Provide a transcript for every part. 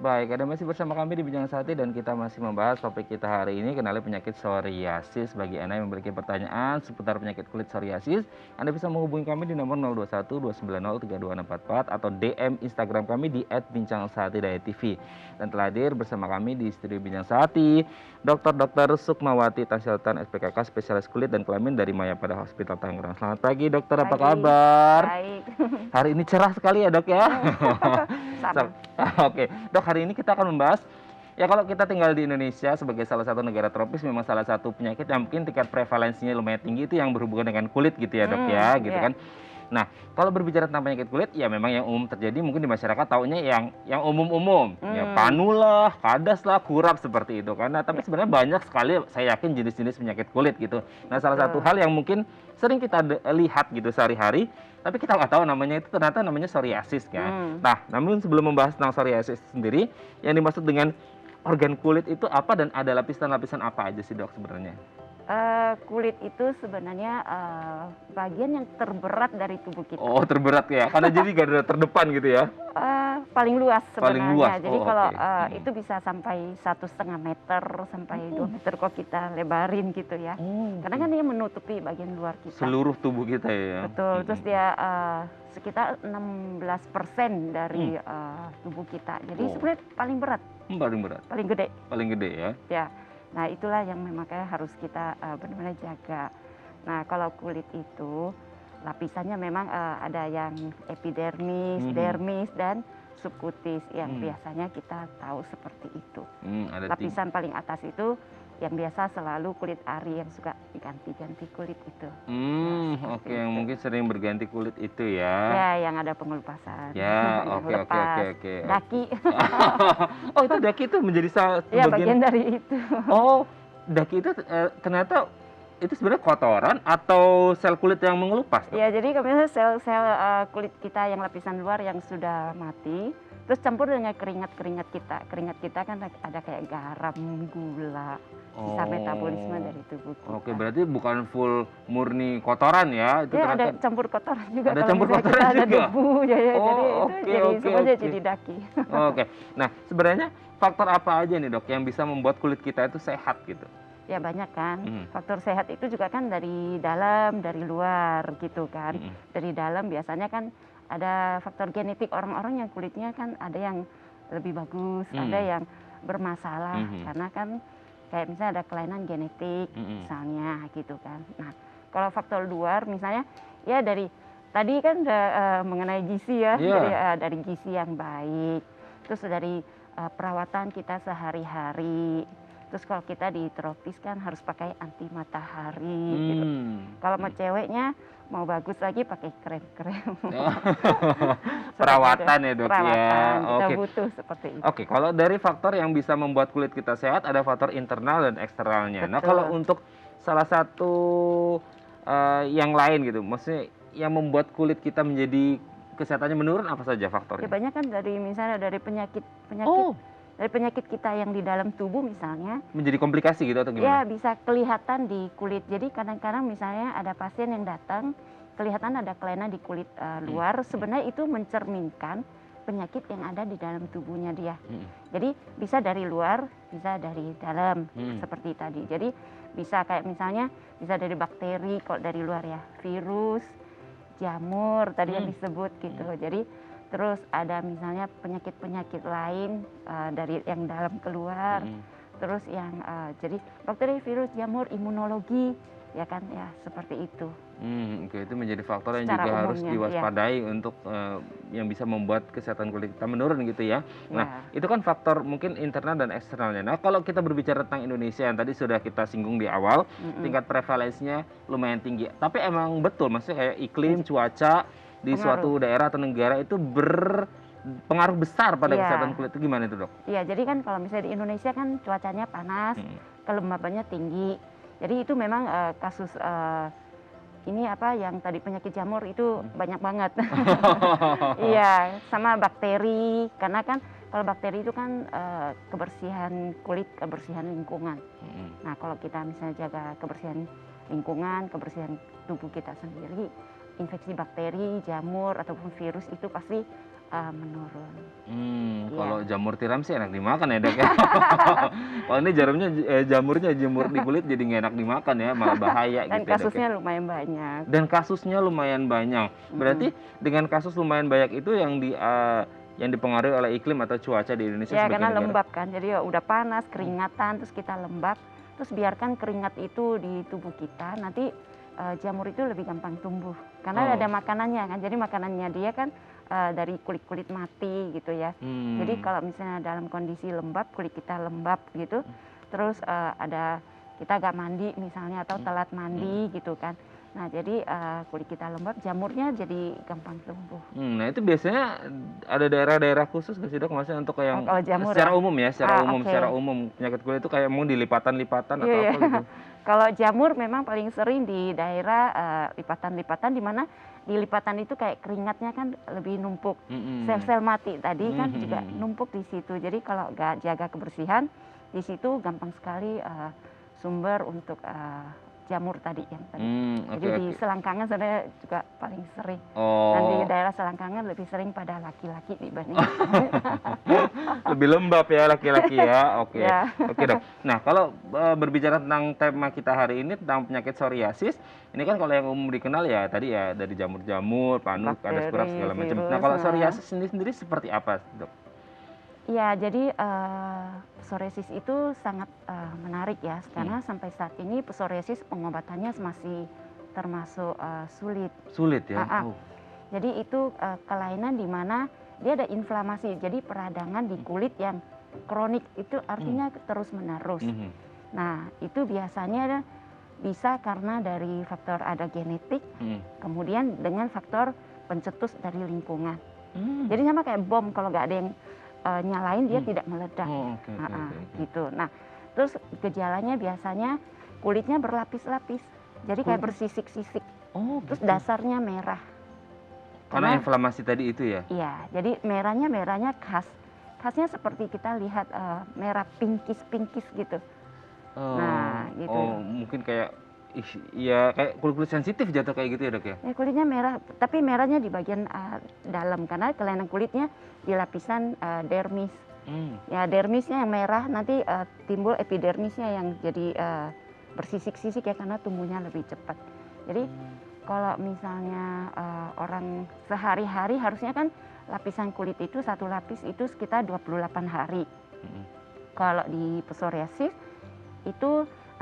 Baik, Anda masih bersama kami di Bincang Sati dan kita masih membahas topik kita hari ini, kenali penyakit psoriasis. Bagi Anda yang memiliki pertanyaan seputar penyakit kulit psoriasis, Anda bisa menghubungi kami di nomor 021 290 3244 atau DM Instagram kami di @bincang_sati_tv. Dan telah hadir bersama kami di studio Bincang Sati, Dr. Sukmawati Tasyltan SPKK spesialis kulit dan kelamin dari Mayapada Hospital Tangerang. Selamat pagi, dokter. Apa Pagi, kabar? baik. Hari ini cerah sekali ya, Dok ya. Sama. Oke, Dok, hari ini kita akan membahas ya kalau kita tinggal di Indonesia sebagai salah satu negara tropis, memang salah satu penyakit yang mungkin tingkat prevalensinya lumayan tinggi itu yang berhubungan dengan kulit gitu ya, Dok ya, gitu Iya. kan. Nah, kalau berbicara tentang penyakit kulit, ya memang yang umum terjadi mungkin di masyarakat taunya yang umum-umum, ya panu lah, kadas lah, kurap seperti itu kan. Nah, tapi Ya, sebenarnya banyak sekali saya yakin jenis-jenis penyakit kulit gitu. Nah, salah satu betul. hal yang mungkin sering kita lihat gitu sehari-hari, tapi kita nggak tahu namanya itu ternyata namanya psoriasis kan. Nah, namun sebelum membahas tentang psoriasis sendiri, yang dimaksud dengan organ kulit itu apa dan ada lapisan-lapisan apa aja sih, Dok, sebenarnya? Kulit itu sebenarnya bagian yang terberat dari tubuh kita. Oh, terberat ya, karena jadi garda terdepan gitu ya? Paling luas Paling luas. sebenarnya. Jadi Oh, kalau oke. itu bisa sampai 1,5 meter sampai 2 Oh. meter kalau kita lebarin gitu ya. Oh, Karena kan dia menutupi bagian luar kita. seluruh tubuh kita ya? Betul. Terus dia sekitar 16% dari tubuh kita. Jadi Wow. sebenarnya paling berat, Paling berat, paling gede. paling gede ya? Ya, nah itulah yang makanya harus kita benar-benar jaga. Nah, kalau kulit itu lapisannya memang ada yang epidermis, dermis, dan subkutis yang biasanya kita tahu seperti itu. Ada Lapisan paling atas itu yang biasa selalu kulit ari yang suka diganti-ganti kulit itu. Oke, Seperti yang itu. mungkin sering berganti kulit itu ya? Ya, yang ada pengelupasan, Ya, yang oke, oke, oke, lepas, oke. daki. Oh, itu daki itu menjadi Ya, bagian. bagian dari itu. Oh, daki itu ternyata itu sebenarnya kotoran atau sel kulit yang mengelupas, Dok? Ya, jadi kalau misalnya sel-sel kulit kita yang lapisan luar yang sudah mati, terus campur dengan keringat-keringat kita. Keringat kita kan ada kayak garam, gula, sisa metabolisme dari tubuh kita. Oke, berarti bukan full murni kotoran ya? Itu Ya, ada ternyata campur kotoran juga. ada Kalau campur misalnya kotoran kita ada juga? debu, ya, Oh, jadi itu oke, jadi oke, semuanya oke. jadi daki. Oke. Nah, sebenarnya faktor apa aja nih, Dok, yang bisa membuat kulit kita itu sehat gitu? Ya, banyak kan. Faktor sehat itu juga kan dari dalam, dari luar gitu kan. Dari dalam biasanya kan ada faktor genetik orang-orang yang kulitnya kan ada yang lebih bagus, ada yang bermasalah karena kan kayak misalnya ada kelainan genetik misalnya gitu kan. Nah, kalau faktor luar misalnya ya dari tadi kan mengenai gizi ya, Iya. jadi dari gizi yang baik, terus dari perawatan kita sehari-hari. Terus kalau kita di tropis kan harus pakai anti matahari gitu. Kalau mau ceweknya mau bagus lagi pakai krem-krem. Perawatan ya, Dok, ya? Perawatan kita Oke. butuh seperti itu. Oke, kalau dari faktor yang bisa membuat kulit kita sehat, ada faktor internal dan eksternalnya. Nah, kalau Betul. untuk salah satu yang lain gitu, maksudnya yang membuat kulit kita menjadi kesehatannya menurun apa saja Ya, faktornya? banyak kan dari misalnya dari penyakit Oh, dari penyakit kita yang di dalam tubuh misalnya. menjadi komplikasi gitu atau Ya, gimana? bisa kelihatan di kulit. Jadi kadang-kadang misalnya ada pasien yang datang, kelihatan ada kelainan di kulit luar, sebenarnya itu mencerminkan penyakit yang ada di dalam tubuhnya dia. Jadi bisa dari luar, bisa dari dalam, seperti tadi. Jadi bisa kayak misalnya bisa dari bakteri kalau dari luar ya, virus, jamur tadi yang disebut gitu. Jadi terus ada misalnya penyakit-penyakit lain dari yang dalam keluar. Terus yang jadi bakteri, virus, jamur, imunologi, ya kan, ya seperti itu. Oke, itu menjadi faktor yang Secara juga harus umumnya, diwaspadai untuk yang bisa membuat kesehatan kulit kita menurun gitu ya. Nah, itu kan faktor mungkin internal dan eksternalnya. Nah, kalau kita berbicara tentang Indonesia yang tadi sudah kita singgung di awal, tingkat prevalensinya lumayan tinggi. Tapi emang betul, maksudnya kayak iklim, cuaca di suatu daerah atau negara itu berpengaruh besar pada kesehatan kulit itu gimana itu, Dok? Iya, jadi kan kalau misalnya di Indonesia kan cuacanya panas, kelembabannya tinggi. Jadi itu memang kasus ini apa yang tadi penyakit jamur itu banyak banget. Iya, sama bakteri karena kan kalau bakteri itu kan kebersihan kulit, kebersihan lingkungan. Nah, kalau kita misalnya jaga kebersihan lingkungan, kebersihan tubuh kita sendiri, infeksi bakteri, jamur ataupun virus itu pasti menurun. Kalau Iya. jamur tiram sih enak dimakan ya Dok ya. Kalau ini jamurnya jemur di kulit jadi nggak enak dimakan ya, malah bahaya Dan gitu ya Dok ya. kasusnya lumayan banyak. Dan kasusnya lumayan banyak. Berarti dengan kasus lumayan banyak itu yang dipengaruhi oleh iklim atau cuaca di Indonesia Ya sebagai karena negara? lembab kan, jadi ya udah panas, keringatan, terus kita lembab, terus biarkan keringat itu di tubuh kita, nanti jamur itu lebih gampang tumbuh. Karena Oh. ada makanannya kan, jadi makanannya dia kan dari kulit-kulit mati gitu ya. Jadi kalau misalnya dalam kondisi lembab, kulit kita lembab gitu, terus ada kita agak mandi misalnya atau telat mandi gitu kan. Nah jadi kulit kita lembab, jamurnya jadi gampang tumbuh. Nah itu biasanya ada daerah-daerah khusus nggak sih Dok? Maksudnya untuk Oh, yang kalau jamur secara ya? umum ya, Oke. secara umum penyakit kulit itu kayak mau di lipatan-lipatan Iya, atau iya. apa gitu? Kalau jamur memang paling sering di daerah lipatan-lipatan, di mana di lipatan itu kayak keringatnya kan lebih numpuk. Sel-sel mati tadi kan juga numpuk di situ. Jadi kalau nggak jaga kebersihan, di situ gampang sekali sumber untuk jamur tadi yang tadi. Jadi Oke, di oke. selangkangan sebenarnya juga paling sering. Dan di Oh, daerah selangkangan lebih sering pada laki-laki dibanding lebih lembab ya laki-laki ya. Oke. ya. Oke, Dok. Nah, kalau berbicara tentang tema kita hari ini tentang penyakit psoriasis, ini kan kalau yang umum dikenal ya tadi ya dari jamur-jamur, panu, kadas kurak Bakteri, segala macam. Nah, virus. kalau psoriasis sendiri seperti apa, Dok? Ya, jadi psoriasis itu sangat menarik ya, karena sampai saat ini psoriasis pengobatannya masih termasuk sulit. Sulit ya? Oh. Jadi itu kelainan di mana dia ada inflamasi, jadi peradangan di kulit yang kronik, itu artinya terus-menerus. Nah, itu biasanya bisa karena dari faktor ada genetik, kemudian dengan faktor pencetus dari lingkungan. Jadi sama kayak bom, kalau nggak ada yang nyalain dia tidak meledak. Oh, oke. Gitu. Nah, terus gejalanya biasanya kulitnya berlapis-lapis. Jadi kayak bersisik-sisik. Oh, Terus gitu. dasarnya merah. Karena inflamasi tadi itu ya? Iya, jadi merahnya khas. Khasnya seperti kita lihat merah pinkis-pinkis gitu. Nah, gitu. Oh, mungkin kayak ya kayak kulit-kulit sensitif jatuh kayak gitu ya, Dok ya? Ya, kulitnya merah, tapi merahnya di bagian dalam karena kelainan kulitnya di lapisan dermis. Ya, dermisnya yang merah, nanti timbul epidermisnya yang jadi bersisik-sisik ya karena tumbuhnya lebih cepat. Jadi kalau misalnya orang sehari-hari harusnya kan lapisan kulit itu satu lapis itu sekitar 28 hari. Kalau di psoriasis itu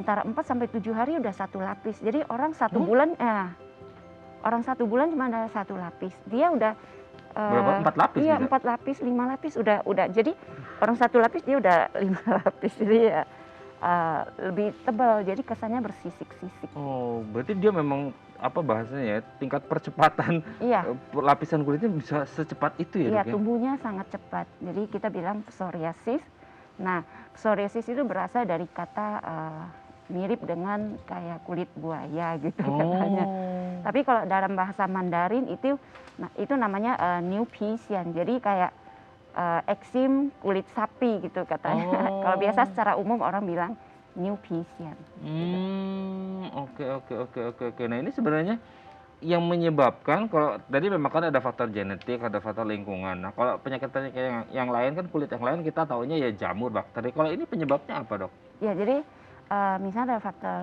antara 4 sampai 7 hari udah satu lapis. Jadi orang satu bulan cuma ada satu lapis. Dia udah Berapa? 4 lapis iya, bisa? 4 lapis, 5 lapis udah. Jadi orang satu lapis dia udah 5 lapis. Jadi ya lebih tebal. Jadi kesannya bersisik-sisik. Oh, berarti dia memang apa bahasanya ya, tingkat percepatan Iya. lapisan kulitnya bisa secepat itu ya, Iya, Dok ya? tumbuhnya sangat cepat. Jadi kita bilang psoriasis. Nah, psoriasis itu berasal dari kata mirip dengan kayak kulit buaya gitu katanya. Tapi kalau dalam bahasa Mandarin itu namanya new Pisian. Jadi kayak eksim kulit sapi gitu katanya. Kalau biasa secara umum orang bilang new Pisian. Oke. Nah, ini sebenarnya yang menyebabkan, kalau tadi memang kan ada faktor genetik, ada faktor lingkungan. Nah, kalau penyakit-penyakit yang lain kan kulit yang lain kita taunya ya jamur, bakteri. Kalau ini penyebabnya apa, Dok? Ya, jadi misalnya ada faktor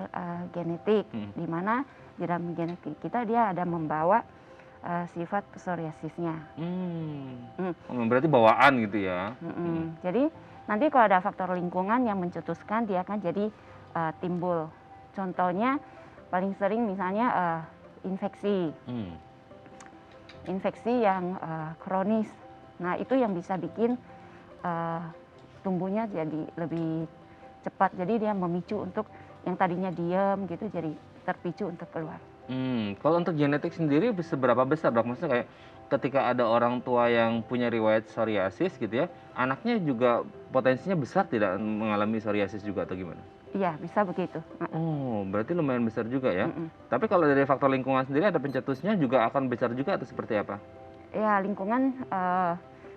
genetik, di mana di dalam genetik kita dia ada membawa sifat psoriasisnya. Berarti bawaan gitu ya? Jadi nanti kalau ada faktor lingkungan yang mencetuskan, dia akan jadi timbul. Contohnya paling sering misalnya infeksi yang kronis. Nah, itu yang bisa bikin tumbuhnya jadi lebih cepat. Jadi dia memicu untuk yang tadinya diam gitu jadi terpicu untuk keluar. Kalau untuk genetik sendiri seberapa besar, Dok? Maksudnya kayak ketika ada orang tua yang punya riwayat psoriasis gitu ya, anaknya juga potensinya besar tidak mengalami psoriasis juga atau gimana? Iya, bisa begitu. Oh, berarti lumayan besar juga ya. Tapi kalau dari faktor lingkungan sendiri ada pencetusnya juga akan besar juga atau seperti apa? Ya, lingkungan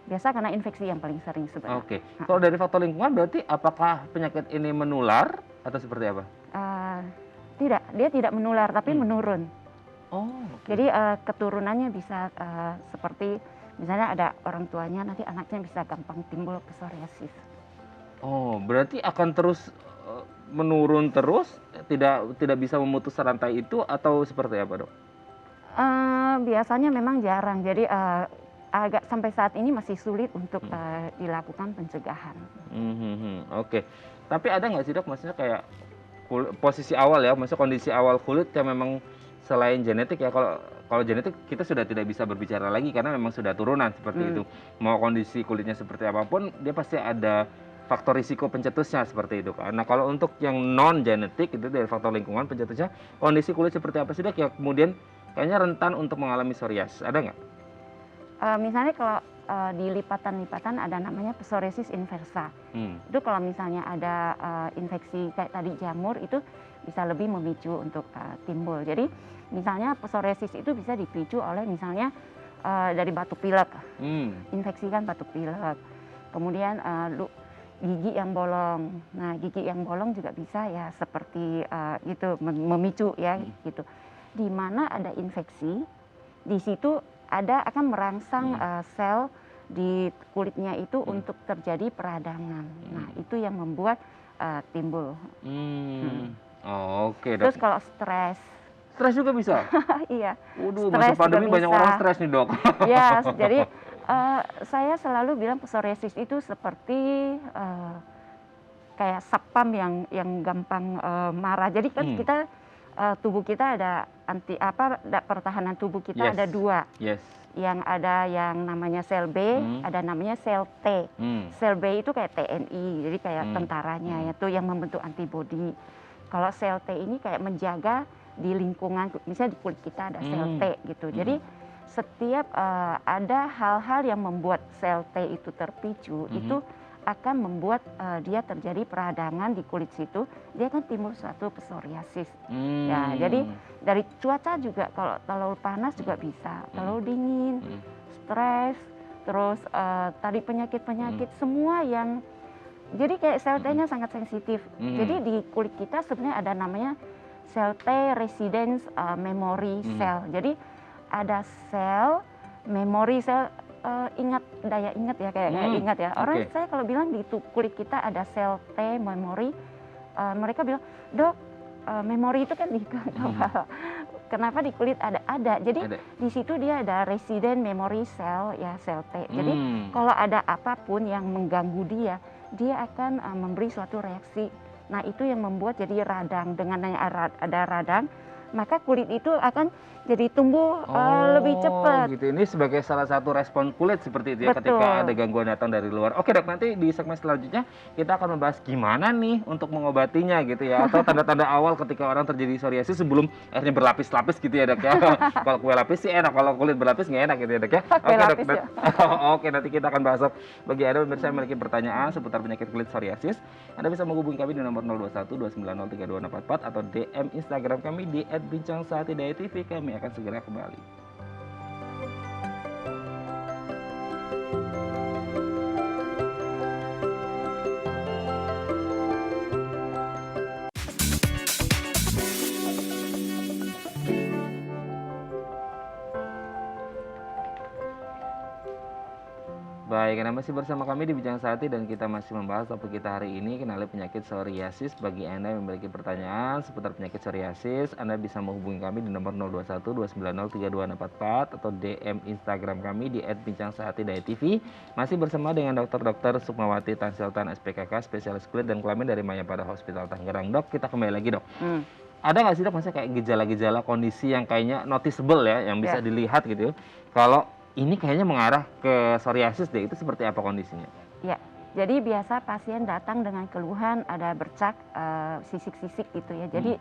biasa karena infeksi yang paling sering sebenarnya. Oke. Kalau dari faktor lingkungan berarti apakah penyakit ini menular atau seperti apa? Tidak, dia tidak menular tapi menurun. Oh, Jadi keturunannya bisa seperti misalnya ada orang tuanya, nanti anaknya bisa gampang timbul psoriasis. Oh, berarti akan terus menurun terus, tidak bisa memutus rantai itu atau seperti apa, Dok? Biasanya memang jarang, jadi agak sampai saat ini masih sulit untuk dilakukan pencegahan. Oke. Tapi ada nggak sih, Dok, maksudnya kayak posisi awal ya, maksudnya kondisi awal kulit yang memang selain genetik ya, kalau genetik kita sudah tidak bisa berbicara lagi karena memang sudah turunan seperti itu. Mau kondisi kulitnya seperti apapun, dia pasti ada faktor risiko pencetusnya seperti itu kan. Nah, kalau untuk yang non genetik itu dari faktor lingkungan pencetusnya, kondisi kulit seperti apa sih, Dok, yang kemudian kayaknya rentan untuk mengalami psoriasis, ada nggak? Misalnya kalau di lipatan-lipatan ada namanya psoriasis inversa. Itu kalau misalnya ada infeksi kayak tadi jamur, itu bisa lebih memicu untuk timbul. Jadi misalnya psoriasis itu bisa dipicu oleh misalnya dari batuk pilek, infeksi kan batuk pilek. Kemudian gigi yang bolong. Nah, gigi yang bolong juga bisa ya seperti itu memicu ya gitu. Di mana ada infeksi, di situ akan merangsang sel di kulitnya itu untuk terjadi peradangan. Nah, itu yang membuat timbul. Oke, Dok. Terus kalau stres. Stres juga bisa? Iya. Waduh, masa pandemi banyak orang stres nih, Dok. Ya, jadi saya selalu bilang psoriasis itu seperti kayak sapam yang gampang marah. Jadi kan kita tubuh kita ada pertahanan tubuh kita ada dua. Yang ada yang namanya sel B, ada namanya sel T. Sel B itu kayak TNI, jadi kayak tentaranya yaitu yang membentuk antibodi. Kalau sel T ini kayak menjaga di lingkungan, misalnya di kulit kita ada sel T gitu. Jadi setiap ada hal-hal yang membuat sel T itu terpicu, itu akan membuat dia terjadi peradangan di kulit situ, dia akan timbul suatu psoriasis. Ya, jadi dari cuaca juga, kalau terlalu panas juga bisa, terlalu dingin, stres, terus tadi penyakit-penyakit semua yang, jadi kayak sel T-nya sangat sensitif. Jadi di kulit kita sebenarnya ada namanya sel T residence memory cell. Jadi ada sel memori sel daya ingat ya, kayak ingat ya. Orang saya kalau bilang di kulit kita ada sel T memori, mereka bilang, "Dok, memori itu kan di kepala. Kenapa di kulit ada?" Jadi di situ dia ada resident memory cell ya, sel T. Jadi kalau ada apapun yang mengganggu dia akan memberi suatu reaksi. Nah, itu yang membuat jadi radang. Dengan ada radang, maka kulit itu akan jadi tumbuh lebih cepat. Gitu. Ini sebagai salah satu respon kulit seperti itu ya. Betul. Ketika ada gangguan datang dari luar. Oke, Dok, nanti di segmen selanjutnya kita akan membahas gimana nih untuk mengobatinya gitu ya, atau tanda-tanda awal ketika orang terjadi psoriasis sebelum akhirnya berlapis-lapis gitu ya, Dok ya. Kalau kue lapis sih enak, kalau kulit berlapis nggak enak gitu ya, Dok ya. Oke, Dok. Ya. Oke, nanti kita akan bahas, Dok. Bagi Anda pemirsa yang memiliki pertanyaan seputar penyakit kulit psoriasis, Anda bisa menghubungi kami di nomor 021 290 3244 atau DM Instagram kami di @bincangsaatidayatv. Kami akan segera kembali. Baik, Anda masih bersama kami di Bincang Saati dan kita masih membahas topik kita hari ini, kenali penyakit psoriasis. Bagi Anda yang memiliki pertanyaan seputar penyakit psoriasis, Anda bisa menghubungi kami di nomor 021 290 3244 atau DM Instagram kami di @bincangsaatidayatv. Masih bersama dengan Dr. Sukmawati Tanseltan SPKK, spesialis kulit dan kelamin dari Mayapada Hospital Tangerang. Dok, kita kembali lagi, Dok. Ada nggak sih, Dok, maksudnya kayak gejala-gejala kondisi yang kayaknya noticeable ya, yang bisa dilihat gitu, kalau ini kayaknya mengarah ke psoriasis deh, itu seperti apa kondisinya? Ya, jadi biasa pasien datang dengan keluhan ada bercak, sisik-sisik gitu ya. Jadi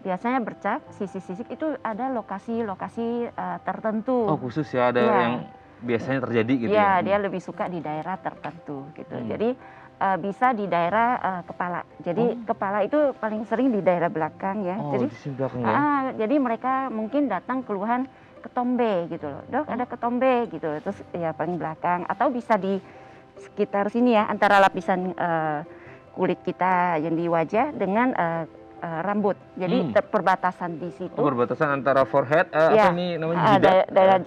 biasanya bercak, sisik-sisik itu ada lokasi-lokasi tertentu. Oh, khusus ya, ada yang biasanya terjadi gitu ya? Iya, dia lebih suka di daerah tertentu gitu. Jadi bisa di daerah kepala. Jadi kepala itu paling sering di daerah belakang ya. Jadi di sini belakang ya? jadi mereka mungkin datang keluhan ketombe gitu loh, "Dok, ada ketombe," gitu, terus ya paling belakang, atau bisa di sekitar sini ya, antara lapisan kulit kita yang di wajah dengan rambut. Jadi perbatasan di situ. Perbatasan antara forehead, Ya, apa ini namanya, jidat? daerah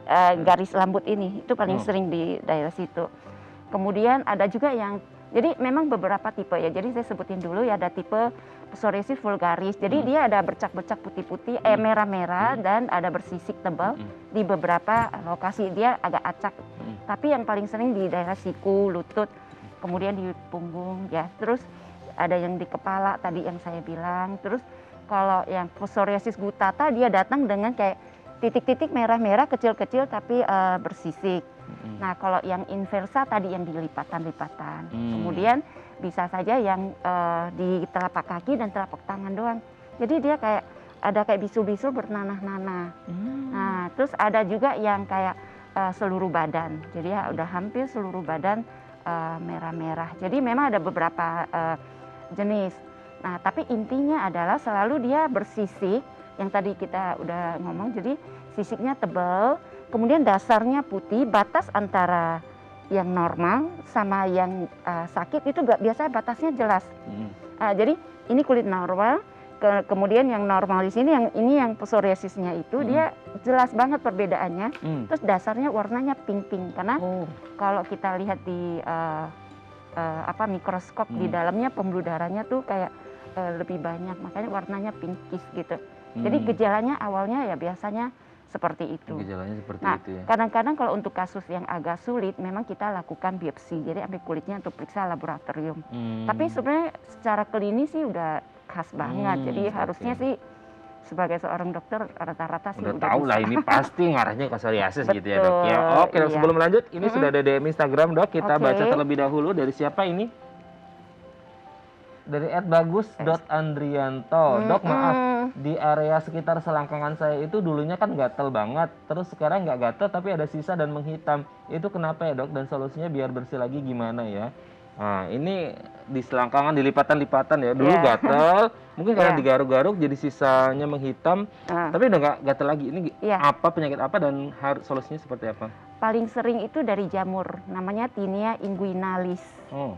garis rambut ini itu paling Oh. sering di daerah situ. Kemudian ada juga yang, jadi memang beberapa tipe ya. Jadi saya sebutin dulu ya, ada tipe psoriasis vulgaris. Jadi dia ada bercak-bercak putih-putih, merah-merah dan ada bersisik tebal di beberapa lokasi. Dia agak acak. Tapi yang paling sering di daerah siku, lutut, kemudian di punggung ya. Terus ada yang di kepala tadi yang saya bilang. Terus kalau yang psoriasis gutata dia datang dengan kayak titik-titik merah-merah kecil-kecil tapi bersisik. Nah kalau yang inversa tadi yang di lipatan-lipatan. Kemudian bisa saja yang di telapak kaki dan telapak tangan doang. Jadi dia kayak ada kayak bisul-bisul bernanah-nanah. Nah terus ada juga yang kayak seluruh badan. Jadi ya udah hampir seluruh badan merah-merah. Jadi memang ada beberapa jenis. Nah, tapi intinya adalah selalu dia bersisik, yang tadi kita udah ngomong, jadi sisiknya tebal, kemudian dasarnya putih, batas antara yang normal sama yang sakit itu biasa batasnya jelas. Jadi ini kulit normal, kemudian yang normal di sini, yang psoriasisnya itu dia jelas banget perbedaannya. Terus dasarnya warnanya pink-pink, karena kalau kita lihat di mikroskop di dalamnya pembuluh darahnya tuh kayak lebih banyak, makanya warnanya pinkish gitu. Jadi gejalanya awalnya ya biasanya seperti itu. Gejalanya seperti Nah, itu ya. kadang-kadang kalau untuk kasus yang agak sulit memang kita lakukan biopsi, jadi ambil kulitnya untuk periksa laboratorium. Tapi sebenarnya secara klinis sih udah khas banget, jadi harusnya sih sebagai seorang dokter rata-rata sih udah udah tahu bisa. lah ini pasti ngarahnya ke psoriasis gitu ya, Dok ya. Betul, Oke, Dok, iya. sebelum lanjut ini sudah ada DM Instagram, Dok. Kita Oke. baca terlebih dahulu dari siapa ini? Dari @bagus.andrianto. Dok, maaf, di area sekitar selangkangan saya itu dulunya kan gatel banget, terus sekarang nggak gatel tapi ada sisa dan menghitam. Itu kenapa ya, Dok? Dan solusinya biar bersih lagi gimana ya? Nah, ini di selangkangan, di lipatan-lipatan ya. Dulu gatel, mungkin karena digaruk-garuk jadi sisanya menghitam, tapi udah nggak gatel lagi. Ini apa, penyakit apa, dan solusinya seperti apa? Paling sering itu dari jamur, namanya Tinea inguinalis.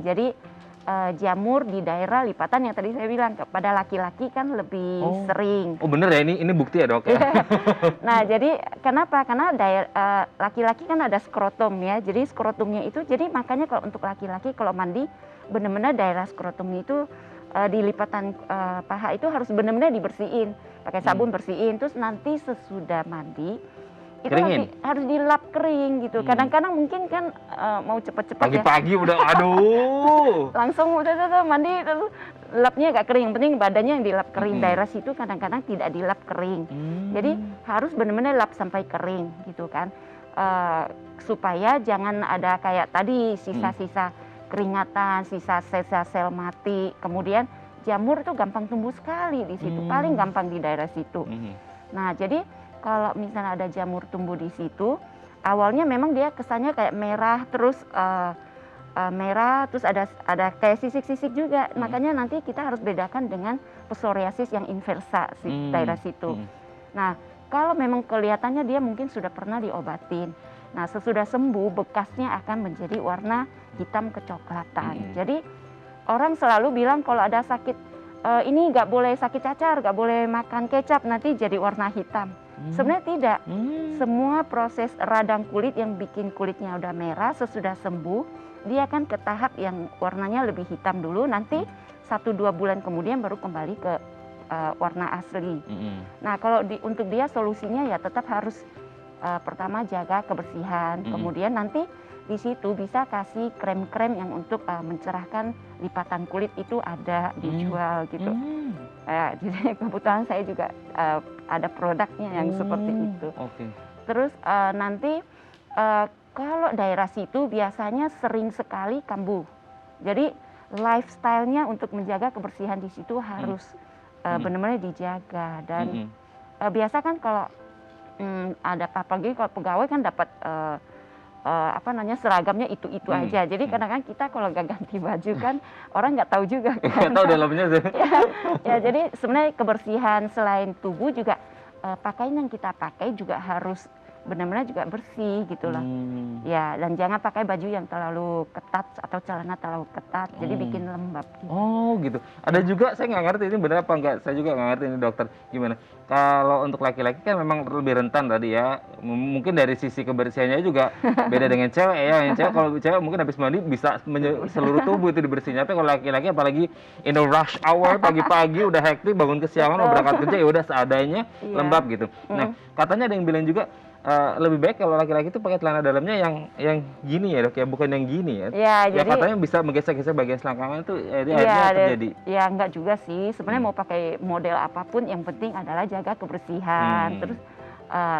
Jadi jamur di daerah lipatan yang tadi saya bilang, pada laki-laki kan lebih sering. Oh bener ya, ini bukti ya, Dok ya? Nah jadi kenapa? Karena laki-laki kan ada skrotum ya, jadi skrotumnya itu, jadi makanya kalau untuk laki-laki kalau mandi benar-benar daerah skrotumnya itu di lipatan paha itu harus benar-benar dibersihin, pakai sabun bersihin, terus nanti sesudah mandi itu harus dilap kering gitu. Kadang-kadang mungkin kan mau cepet-cepet pagi-pagi udah aduh langsung udah mandi terus lapnya gak kering, yang penting badannya yang dilap kering. Daerah situ kadang-kadang tidak dilap kering, jadi harus benar-benar lap sampai kering gitu kan, supaya jangan ada kayak tadi sisa-sisa keringatan, sisa-sisa sel mati. Kemudian jamur itu gampang tumbuh sekali di situ, paling gampang di daerah situ. Nah jadi kalau misalnya ada jamur tumbuh di situ, awalnya memang dia kesannya kayak merah, terus merah, terus ada kayak sisik-sisik juga. Makanya nanti kita harus bedakan dengan psoriasis yang inversa daerah situ. Nah, kalau memang kelihatannya dia mungkin sudah pernah diobatin. Nah, sesudah sembuh bekasnya akan menjadi warna hitam kecoklatan. Jadi orang selalu bilang kalau ada sakit ini nggak boleh sakit cacar, nggak boleh makan kecap, nanti jadi warna hitam. Sebenarnya tidak. Semua proses radang kulit yang bikin kulitnya udah merah, sesudah sembuh dia akan ke tahap yang warnanya lebih hitam dulu, nanti 1-2 bulan kemudian baru kembali ke warna asli. Nah kalau untuk dia solusinya ya tetap harus pertama jaga kebersihan, kemudian nanti di situ bisa kasih krem-krem yang untuk mencerahkan lipatan kulit, itu ada dijual gitu. Jadi kebetulan saya juga ada produknya yang seperti itu. Terus nanti kalau daerah situ biasanya sering sekali kambuh. Jadi lifestyle-nya untuk menjaga kebersihan di situ harus benar-benar dijaga. Dan biasa kan kalau ada apalagi kalau pegawai kan dapat seragamnya itu aja. Jadi kadang-kadang kita kalau nggak ganti baju kan orang nggak tahu juga kan. Nggak tahu dalamnya sih. ya jadi sebenarnya kebersihan selain tubuh juga pakaian yang kita pakai juga harus benar-benar juga bersih gitu loh. Hmm. Ya, dan jangan pakai baju yang terlalu ketat atau celana terlalu ketat, jadi bikin lembab gitu. Oh gitu. Ada juga saya nggak ngerti ini benar apa enggak. Saya juga nggak ngerti ini dokter gimana. Kalau untuk laki-laki kan memang lebih rentan tadi ya. Mungkin dari sisi kebersihannya juga beda dengan cewek ya. Yang cewek kalau cewek mungkin habis mandi bisa seluruh tubuh itu dibersihin. Tapi kalau laki-laki apalagi in the rush hour pagi-pagi udah hektik bangun kesiangan mau berangkat kerja ya udah seadanya Iya. lembab gitu. Nah katanya ada yang bilang juga lebih baik kalau laki-laki itu pakai celana dalamnya yang gini ya dok ya, bukan yang gini ya. Ya, Ya jadi katanya bisa menggeser-geser bagian selangkangan itu jadi iya, akhirnya terjadi. ya enggak juga sih. Sebenarnya mau pakai model apapun, yang penting adalah jaga kebersihan. Terus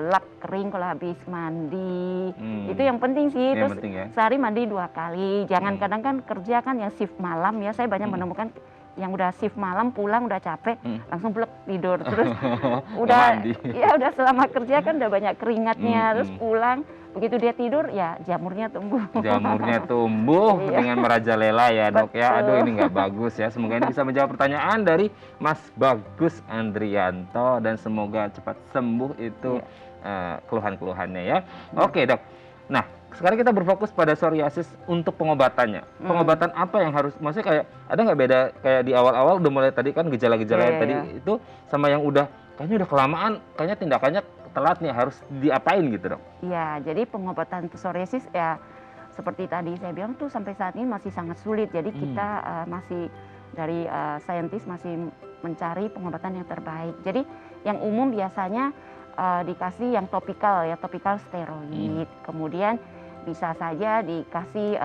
lap kering kalau habis mandi. Itu yang penting sih. Yang Terus penting ya. sehari mandi 2 kali. Jangan kadang kan kerja kan yang shift malam ya. Saya banyak menemukan yang udah shift malam pulang udah capek langsung blek tidur terus udah ya udah selama kerja kan udah banyak keringatnya terus pulang begitu dia tidur ya jamurnya tumbuh dengan merajalela ya dok. Betul. Ya aduh ini nggak bagus ya. Semoga ini bisa menjawab pertanyaan dari Mas Bagus Andrianto dan semoga cepat sembuh itu keluhan-keluhannya ya. Oke dok, nah sekarang kita berfokus pada psoriasis untuk pengobatannya. Pengobatan apa yang harus, maksudnya kayak ada nggak beda kayak di awal-awal udah mulai tadi kan gejala-gejala tadi itu sama yang udah kayaknya udah kelamaan, kayaknya tindakannya telat nih harus diapain gitu dok? Iya, jadi pengobatan psoriasis ya seperti tadi saya bilang tuh sampai saat ini masih sangat sulit. Jadi kita masih dari saintis masih mencari pengobatan yang terbaik. Jadi yang umum biasanya dikasih yang topikal ya, topikal steroid. Kemudian bisa saja dikasih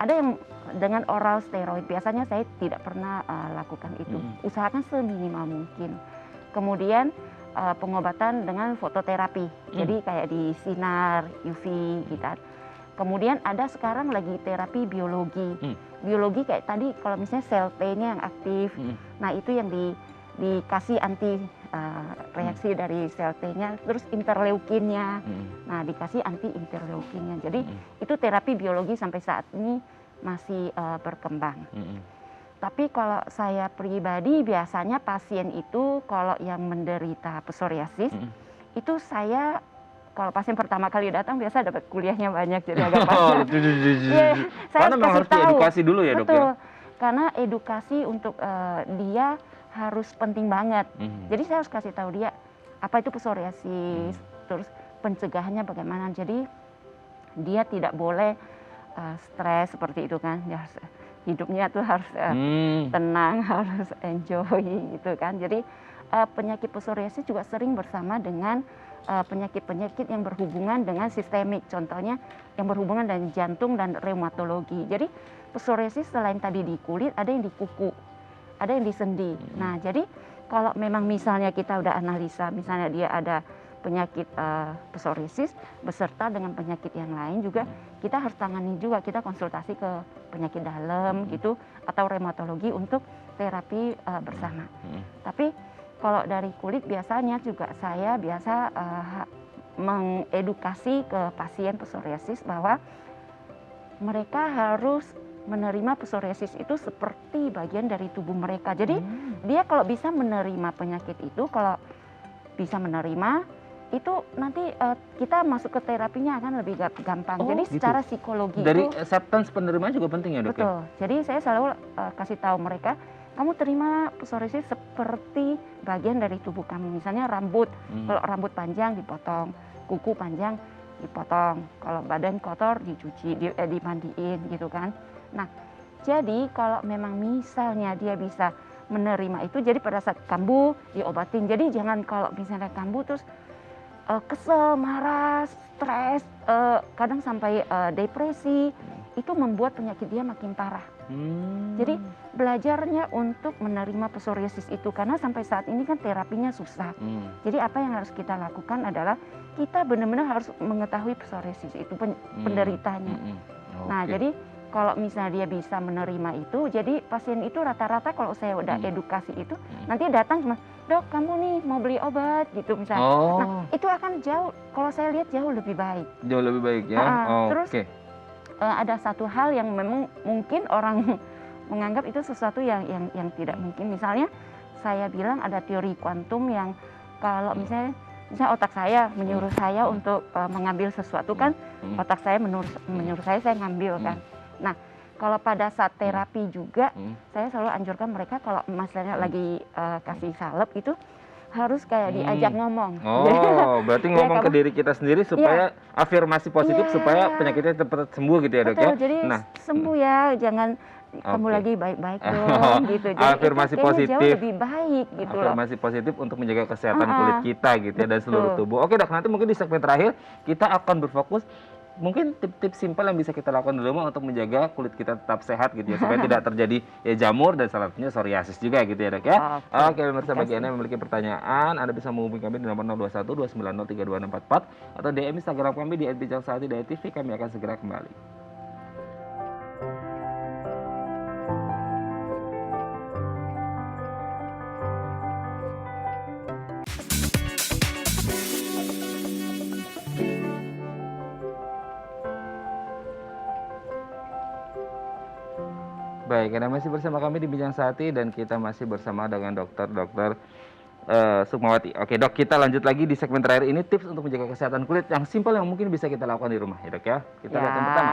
ada yang dengan oral steroid. Biasanya saya tidak pernah lakukan itu. Usahakan seminimal mungkin. Kemudian pengobatan dengan fototerapi. Jadi kayak di sinar UV gitu. Kemudian ada sekarang lagi terapi biologi. Biologi kayak tadi kalau misalnya sel T-nya yang aktif. Nah, itu yang dikasih anti reaksi dari sel T-nya, terus interleukinnya. Nah, dikasih anti interleukinnya. Jadi itu terapi biologi sampai saat ini masih berkembang. Tapi kalau saya pribadi biasanya pasien itu kalau yang menderita psoriasis itu saya kalau pasien pertama kali datang biasa dapat kuliahnya banyak jadi agak panjang. Saya karena harus diedukasi dulu ya dok. Betul. Karena edukasi untuk dia harus penting banget. Jadi saya harus kasih tahu dia apa itu psoriasis, terus pencegahannya bagaimana. Jadi dia tidak boleh stres seperti itu kan. Dia harus, hidupnya tuh harus tenang, harus enjoy gitu kan. Jadi penyakit psoriasis juga sering bersama dengan penyakit-penyakit yang berhubungan dengan sistemik. Contohnya yang berhubungan dengan jantung dan reumatologi. Jadi psoriasis selain tadi di kulit ada yang di kuku, ada yang di sendi. Nah, jadi kalau memang misalnya kita udah analisa, misalnya dia ada penyakit psoriasis beserta dengan penyakit yang lain juga, kita harus tangani juga, kita konsultasi ke penyakit dalam gitu atau reumatologi untuk terapi bersama. Tapi kalau dari kulit biasanya juga saya biasa mengedukasi ke pasien psoriasis bahwa mereka harus menerima psoriasis itu seperti bagian dari tubuh mereka. Jadi dia kalau bisa menerima penyakit itu, kalau bisa menerima itu nanti kita masuk ke terapinya akan lebih gampang. Jadi gitu. Secara psikologi dari itu, acceptance penerimaan juga penting ya dok. Betul. Jadi saya selalu kasih tahu mereka, kamu terima psoriasis seperti bagian dari tubuh kamu. Misalnya rambut, kalau rambut panjang dipotong, kuku panjang dipotong, kalau badan kotor dicuci, dimandiin gitu kan. Nah, jadi kalau memang misalnya dia bisa menerima itu, jadi pada saat kambuh diobatin. Jadi jangan kalau misalnya kambuh terus kesel, marah, stres, kadang sampai depresi, itu membuat penyakit dia makin parah. Jadi belajarnya untuk menerima psoriasis itu, karena sampai saat ini kan terapinya susah. Jadi apa yang harus kita lakukan adalah kita benar-benar harus mengetahui psoriasis itu penderitanya. Nah, jadi kalau misalnya dia bisa menerima itu, jadi pasien itu rata-rata kalau saya udah edukasi itu, nanti datang cuma, dok kamu nih mau beli obat gitu misalnya. Nah itu akan jauh, kalau saya lihat jauh lebih baik. Jauh lebih baik ya. Terus ada satu hal yang memang mungkin orang menganggap itu sesuatu yang tidak mungkin. Misalnya saya bilang ada teori kuantum yang kalau misalnya misalnya otak saya menyuruh saya untuk mengambil sesuatu kan, otak saya menyuruh saya ngambil kan. Nah, kalau pada saat terapi juga, saya selalu anjurkan mereka kalau misalnya lagi kasih salep itu harus kayak diajak ngomong. Oh, berarti Ya, ngomong ke kamu- diri kita sendiri supaya afirmasi positif Iya. supaya penyakitnya cepat sembuh gitu ya, Dok ya. Betul, jadi Nah, sembuh ya, jangan kamu Oke. lagi baik-baik dong gitu. Jadi Afirmasi itu kayaknya jauh positif. lebih baik gitu loh. afirmasi positif untuk menjaga kesehatan kulit kita gitu ya dan seluruh betul. tubuh. Oke, Dok, nanti mungkin di segmen terakhir kita akan berfokus mungkin tips-tips simpel yang bisa kita lakukan di rumah untuk menjaga kulit kita tetap sehat gitu ya supaya tidak terjadi ya jamur dan salah satunya psoriasis juga gitu ya, Dok ya. Oke, pemirsa, bagi Anda yang memiliki pertanyaan, Anda bisa menghubungi kami di nomor 021 290 32644 atau DM Instagram kami di @bijangsati.tv. Kami akan segera kembali. Baik, Anda masih bersama kami di Bincang Sati dan kita masih bersama dengan dokter Sukmawati. Oke, Dok, kita lanjut lagi di segmen terakhir ini, tips untuk menjaga kesehatan kulit yang simpel yang mungkin bisa kita lakukan di rumah ya, Dok ya. Kita lihat yang pertama,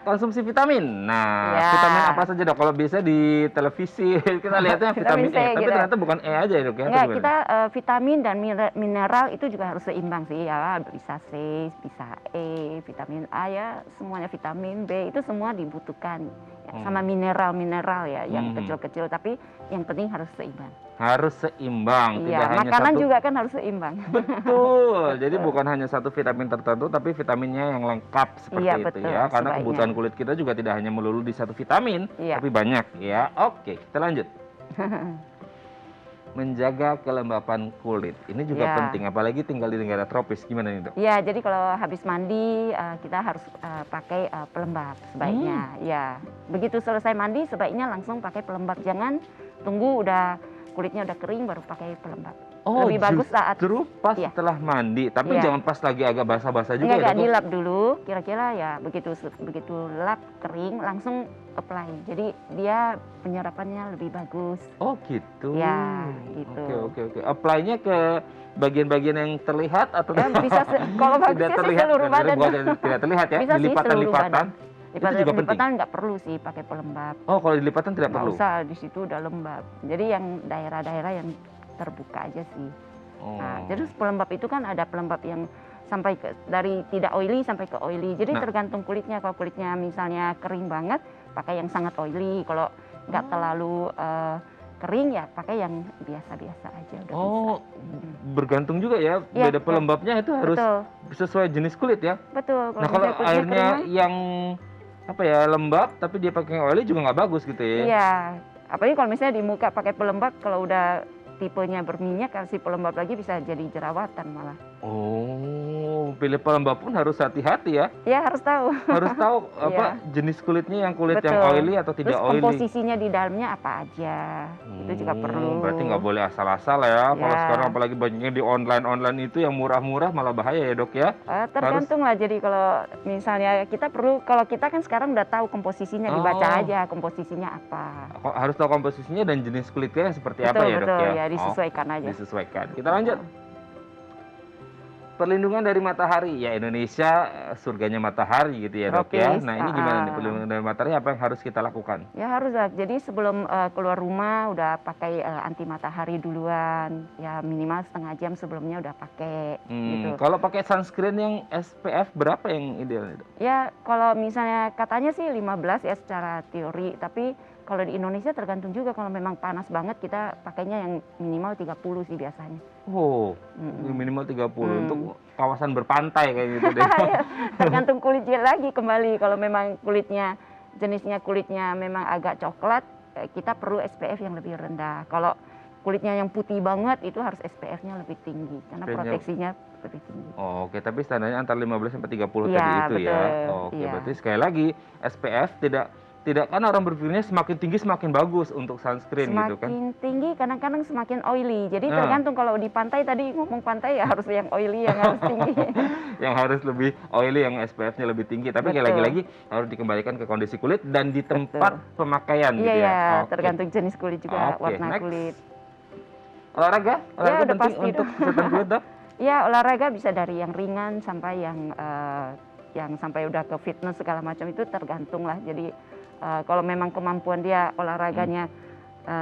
konsumsi vitamin. Nah, Ya. vitamin apa saja, Dok? Kalau biasa di televisi kita lihatnya vitamin Vitamin E, C tapi gitu. ternyata bukan E aja ya, Dok ya. Enggak, Atau kita gimana? vitamin dan mineral itu juga harus seimbang sih ya. Bisa C, bisa E, vitamin A ya, semuanya vitamin B itu semua dibutuhkan. Ya, sama mineral-mineral ya, yang kecil-kecil, tapi yang penting harus seimbang. Harus seimbang, tidak Iya, hanya makanan satu. juga kan harus seimbang. Betul. Jadi bukan hanya satu vitamin tertentu, tapi vitaminnya yang lengkap seperti Iya, itu betul, ya. Karena sebaiknya. kebutuhan kulit kita juga tidak hanya melulu di satu vitamin, Iya. tapi banyak ya. Oke, kita lanjut. Menjaga kelembapan kulit. Ini juga Iya. penting, apalagi tinggal di negara tropis. Gimana nih, Dok? Ya, jadi kalau habis mandi kita harus pakai pelembab sebaiknya. Ya, begitu selesai mandi sebaiknya langsung pakai pelembab. Jangan tunggu udah kulitnya udah kering baru pakai pelembab. Lebih bagus saat justru pas Iya. setelah mandi, tapi Iya. jangan pas lagi agak basah-basah juga enggak ya, Dok? dilap dulu. Kira-kira ya begitu lap kering langsung apply. Jadi dia penyerapannya lebih bagus. Oh gitu. Ya, gitu. Oke. Apply-nya ke bagian-bagian yang terlihat atau Ya, bisa kalau tidak bagusnya sih terlihat? seluruh badan. Bukan yang tidak terlihat ya? Bisa sih seluruh Lipatan-lipatan. badan. Itu juga penting. Lipatan nggak perlu sih pakai pelembab. Oh, kalau dilipatan tidak Nggak perlu. usah, di situ udah lembab. Jadi yang daerah-daerah yang terbuka aja sih. Oh. Nah, jadi pelembab itu kan ada pelembab yang sampai dari tidak oily sampai ke oily. Jadi Nah. tergantung kulitnya. Kalau kulitnya misalnya kering banget, pakai yang sangat oily. Kalau nggak terlalu kering ya pakai yang biasa-biasa aja udah Oh, bisa. bergantung juga ya. Iya, Beda iya. pelembabnya itu harus Betul, sesuai jenis kulit ya. betul. Nah, kalau misalnya kulitnya airnya kering mah, yang apa ya, lembab tapi dia pakai oily juga nggak bagus gitu ya. iya. Apalagi kalau misalnya di muka pakai pelembab, kalau udah tipenya berminyak, kasih pelembab lagi bisa jadi jerawatan malah. Oh, pilih pelembab pun harus hati-hati ya. Ya harus tahu. Harus tahu apa Iya. jenis kulitnya, yang kulit yang Betul. oily atau tidak Terus oily. komposisinya di dalamnya apa aja, itu juga perlu. Berarti nggak boleh asal-asal ya. Kalau Ya. sekarang apalagi banyaknya di online itu yang murah-murah malah bahaya ya, Dok ya. Tergantung lah. Jadi kalau misalnya kita perlu, kalau kita kan sekarang udah tahu komposisinya, dibaca Oh. aja komposisinya apa. Harus tahu komposisinya dan jenis kulitnya yang seperti apa Betul, ya, Dok betul, ya. ya Oh, disesuaikan aja. disesuaikan. Kita lanjut. Perlindungan dari matahari. Ya, Indonesia surganya matahari gitu ya, Dok ya. Tropis, Nah, ini gimana nih perlindungan dari matahari, apa yang harus kita lakukan? Ya harus lah. Jadi sebelum keluar rumah udah pakai anti matahari duluan. Ya minimal setengah jam sebelumnya udah pakai gitu. Kalau pakai sunscreen yang SPF berapa yang ideal, Dok? Ya kalau misalnya katanya sih 15 ya secara teori, tapi kalau di Indonesia tergantung juga. Kalau memang panas banget kita pakainya yang minimal 30 sih biasanya. Oh, minimal 30 untuk kawasan berpantai kayak gitu deh. Tergantung kulitnya lagi kembali. Kalau memang jenisnya kulitnya memang agak coklat, kita perlu SPF yang lebih rendah. Kalau kulitnya yang putih banget itu harus SPF-nya lebih tinggi karena proteksinya lebih tinggi. Oh, oke, tapi standarnya antara 15 sampai 30 Iya, tadi itu ya. betul. Oke, Iya. berarti sekali lagi SPF tidak kan orang berpikirnya semakin tinggi semakin bagus untuk sunscreen gitu kan. Semakin tinggi kadang-kadang semakin oily. Jadi Nah. tergantung, kalau di pantai tadi ngomong pantai ya harus yang oily yang harus tinggi. Yang harus lebih oily, yang SPF-nya lebih tinggi. Tapi Betul. lagi-lagi harus dikembalikan ke kondisi kulit dan di tempat pemakaian gitu Iya ya. ya, Oke. tergantung jenis kulit juga, Oke, warna next. kulit. Olahraga? Olahraga udah penting pasti untuk dong. kesehatan kulit, Dok? Ya olahraga bisa dari yang ringan sampai yang sampai udah ke fitness segala macam itu tergantung lah. Jadi kalau memang kemampuan dia olahraganya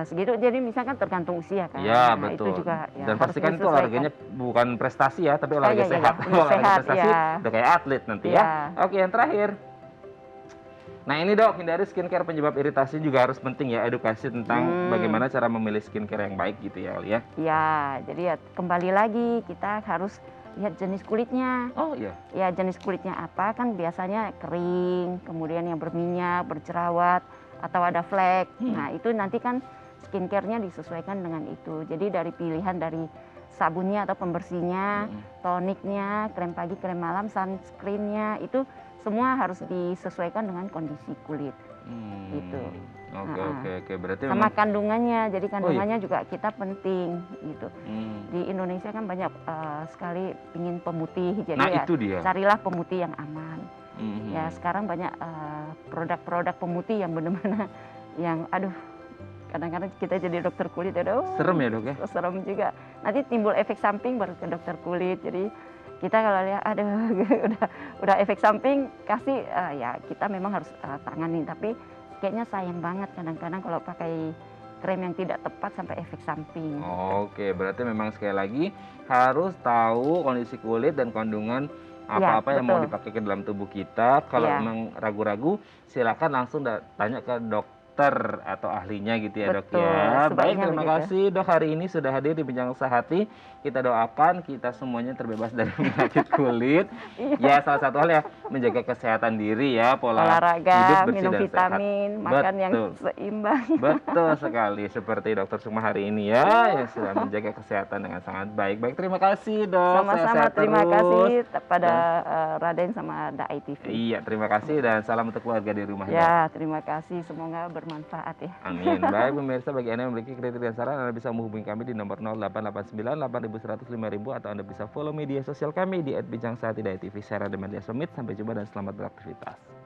segitu, jadi misalkan tergantung usia kan. Iya, Nah itu betul. juga ya Dan harus pastikan itu disesuaikan. olahraganya bukan prestasi ya, tapi Ah, olahraga iya, iya, iya, sehat. untuk Olahraga sehat, prestasi ya. udah kayak atlet nanti ya. Iya. Oke, yang terakhir. Nah ini Dok, hindari skincare penyebab iritasi juga harus penting ya, edukasi tentang bagaimana cara memilih skincare yang baik gitu ya, Oli ya. Ya, jadi ya kembali lagi kita harus lihat jenis kulitnya. Oh iya. Ya jenis kulitnya apa kan biasanya kering, kemudian yang berminyak, berjerawat, atau ada flek. Nah itu nanti kan skincare-nya disesuaikan dengan itu. Jadi dari pilihan dari sabunnya atau pembersihnya, toniknya, krem pagi, krem malam, sunscreen-nya itu semua harus disesuaikan dengan kondisi kulit. Gitu. Oke. Berarti Sama memang kandungannya, jadi kandungannya juga kita penting gitu. Hmm. Di Indonesia kan banyak sekali ingin pemutih, jadi Nah, ya itu dia. carilah pemutih yang aman. Ya sekarang banyak produk-produk pemutih yang benar-benar yang aduh, kadang-kadang kita jadi dokter kulit aduh Serem ya, Dok ya? serem juga. Nanti timbul efek samping baru ke dokter kulit. Jadi kita kalau lihat aduh udah efek samping kasih ya kita memang harus tangani, tapi kayaknya sayang banget kadang-kadang kalau pakai krem yang tidak tepat sampai efek samping. Oke, berarti memang sekali lagi harus tahu kondisi kulit dan kandungan Ya, apa-apa yang mau betul. dipakai ke dalam tubuh kita. Kalau Ya. memang ragu-ragu, silakan langsung tanya ke dokter atau ahlinya gitu ya, Dok Betul, ya. Baik, sebaiknya terima begitu. kasih Dok hari ini sudah hadir di Bincang Sehati. Kita doakan kita semuanya terbebas dari penyakit kulit. Ya, salah satu hal ya menjaga kesehatan diri ya, pola hidup Olahraga, bersih minum dan sehat. vitamin, makan yang Betul. seimbang. Betul sekali, seperti Dokter Sukma hari ini ya, yang sudah menjaga kesehatan dengan sangat baik. Baik, terima kasih Dok. Sama-sama, Sehat-sehat terima terus. kasih pada Raden sama Dai TV. Iya, terima kasih dan salam untuk keluarga di rumah. Dok. Ya, terima kasih. Semoga bermanfaat ya. Amin. Baik pemirsa, bagi Anda yang memiliki kritik dan saran, Anda bisa menghubungi kami di nomor 0889 8100 5000 atau Anda bisa follow media sosial kami di @bincangsahatidai TV. Saya Raden Mandia Somit. Sampai jumpa dan selamat beraktivitas.